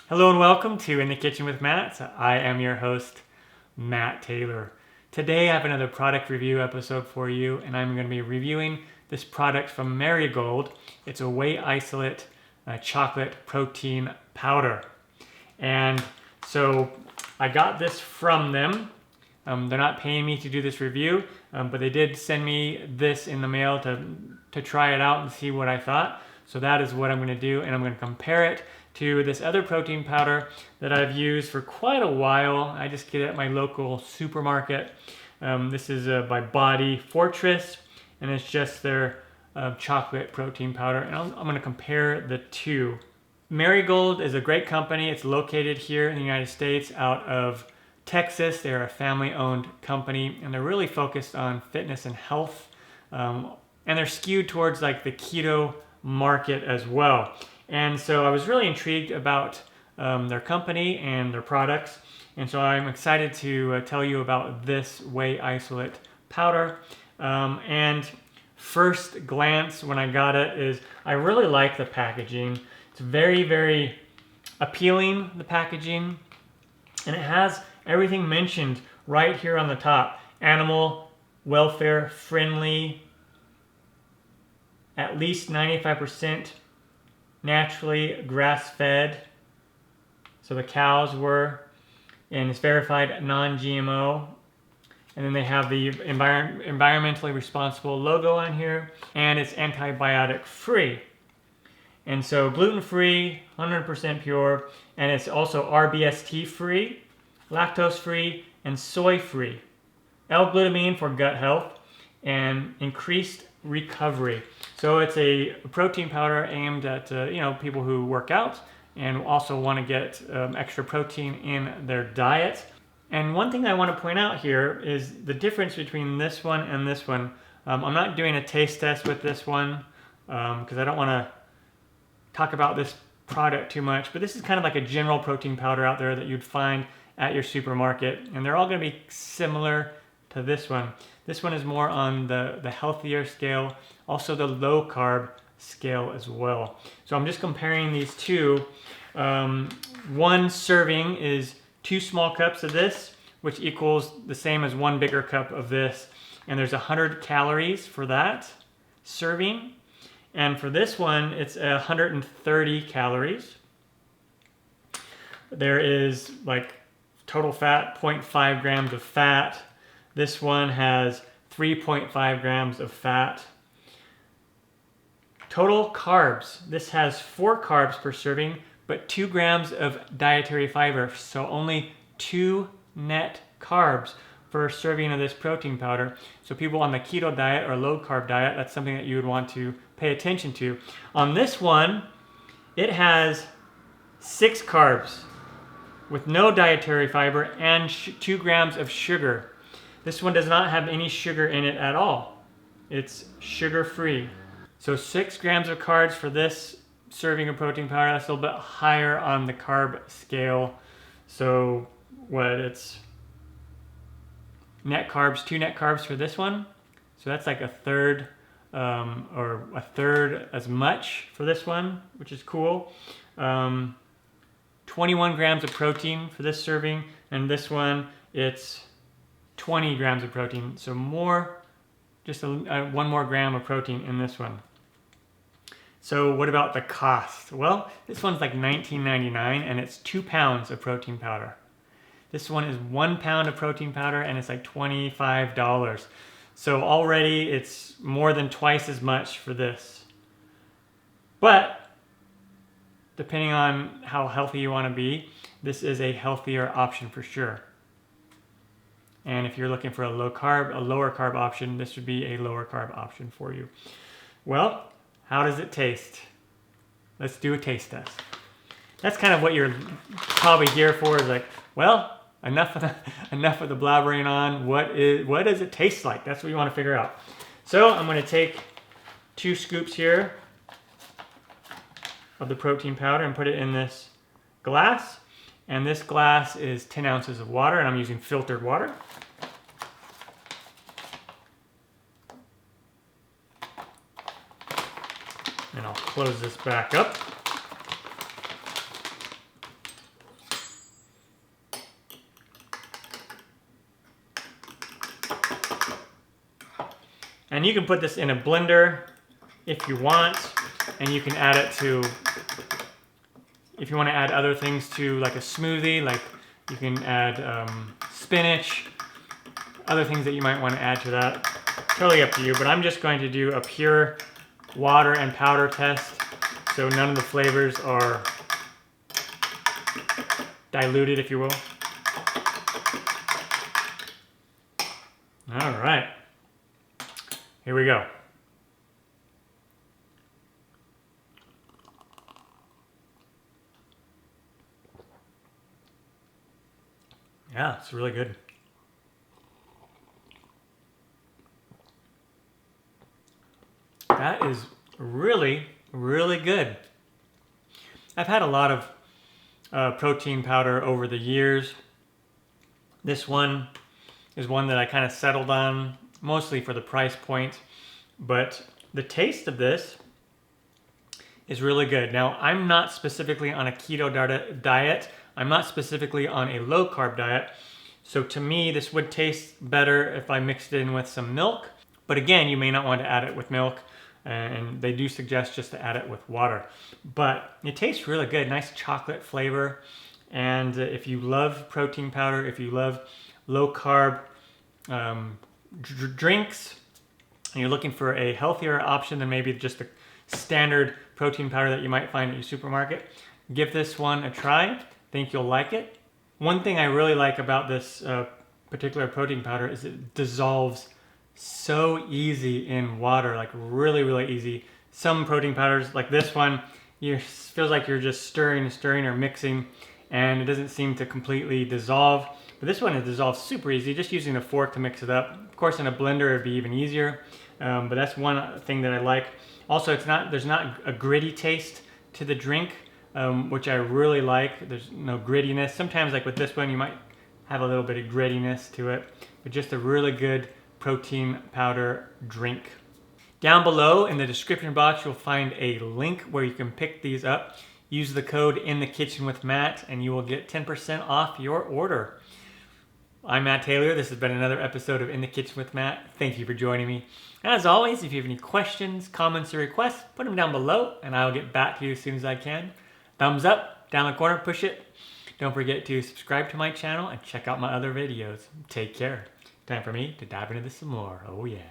Hello and welcome to In the Kitchen with Matt. I am your host, Matt Taylor. Today I have another product review episode for you, and I'm going to be reviewing this product from MariGold. It's a whey isolate chocolate protein powder. And so I got this from them. They're not paying me to do this review, but they did send me this in the mail to try it out and see what I thought. So that is what I'm going to do, and I'm going to compare it to this other protein powder that I've used for quite a while. I just get it at my local supermarket. This is by Body Fortress, and it's just their chocolate protein powder. And I'm going to compare the two. MariGold is a great company. It's located here in the United States out of Texas. They're a family-owned company, and they're really focused on fitness and health. And they're skewed towards like the keto market as well. And so I was really intrigued about their company and their products. And so I'm excited to tell you about this whey isolate powder. And first glance when I got it is I really like the packaging. It's very, very appealing, the packaging. And it has everything mentioned right here on the top. Animal welfare friendly, at least 95% naturally grass-fed, so the cows were, and it's verified non-GMO. And then they have the environmentally responsible logo on here, and it's antibiotic free. And so gluten-free, 100% pure, and it's also RBST free, lactose free, and soy free. L-glutamine for gut health, and increased recovery. So it's a protein powder aimed at people who work out and also want to get extra protein in their diet. And one thing I want to point out here is the difference between this one and this one. I'm not doing a taste test with this one because I don't want to talk about this product too much, but this is kind of like a general protein powder out there that you'd find at your supermarket, and they're all going to be similar to this one. This one is more on the healthier scale, also the low carb scale as well. So I'm just comparing these two. One serving is 2 small cups of this, which equals the same as 1 bigger cup of this. And there's 100 calories for that serving. And for this one, it's 130 calories. There is like total fat, 0.5 grams of fat. This one has 3.5 grams of fat. Total carbs. This has 4 carbs per serving, but 2 grams of dietary fiber. So only 2 net carbs for a serving of this protein powder. So people on the keto diet or low carb diet, that's something that you would want to pay attention to. On this one, it has 6 carbs with no dietary fiber and 2 grams of sugar. This one does not have any sugar in it at all. It's sugar-free. So 6 grams of carbs for this serving of protein powder. That's a little bit higher on the carb scale. So it's net carbs, 2 net carbs for this one. So that's like a third or a third as much for this one, which is cool. 21 grams of protein for this serving, and this one it's 20 grams of protein, so more, just 1 more gram of protein in this one. So what about the cost? Well, this one's like $19.99, and it's 2 pounds of protein powder. This one is 1 pound of protein powder, and it's like $25. So already it's more than twice as much for this. But depending on how healthy you want to be, this is a healthier option for sure. And if you're looking for a lower carb option, this would be a lower carb option for you. Well, how does it taste? Let's do a taste test. That's kind of what you're probably here for, is like, well, enough of the blabbering on. What does it taste like? That's what you want to figure out. So I'm going to take 2 scoops here of the protein powder and put it in this glass. And this glass is 10 ounces of water, and I'm using filtered water. And I'll close this back up. And you can put this in a blender if you want, and you can add it to, if you want to add other things to like a smoothie, like you can add spinach, other things that you might want to add to that. Totally up to you, but I'm just going to do a pure water and powder test, so none of the flavors are diluted, if you will. All right, here we go. Yeah, it's really good. That is really, really good. I've had a lot of protein powder over the years. This one is one that I kind of settled on, mostly for the price point, but the taste of this is really good. Now, I'm not specifically on a keto diet. I'm not specifically on a low-carb diet. So to me, this would taste better if I mixed it in with some milk. But again, you may not want to add it with milk, and they do suggest just to add it with water. But it tastes really good, nice chocolate flavor. And if you love protein powder, if you love low-carb drinks, and you're looking for a healthier option than maybe just the standard protein powder that you might find at your supermarket, give this one a try. Think you'll like it. One thing I really like about this particular protein powder is it dissolves so easy in water, like really, really easy. Some protein powders, like this one, feels like you're just stirring or mixing, and it doesn't seem to completely dissolve. But this one, it dissolves super easy, just using a fork to mix it up. Of course, in a blender, it'd be even easier. But that's one thing that I like. Also, there's not a gritty taste to the drink, which I really like. There's no grittiness. Sometimes, like with this one, you might have a little bit of grittiness to it, but just a really good protein powder drink. Down below in the description box, you'll find a link where you can pick these up. Use the code In the Kitchen with Matt, and you will get 10% off your order. I'm Matt Taylor. This has been another episode of In the Kitchen with Matt. Thank you for joining me. As always, if you have any questions, comments, or requests, put them down below, and I'll get back to you as soon as I can. Thumbs up, down the corner, push it. Don't forget to subscribe to my channel and check out my other videos. Take care. Time for me to dive into this some more. Oh yeah.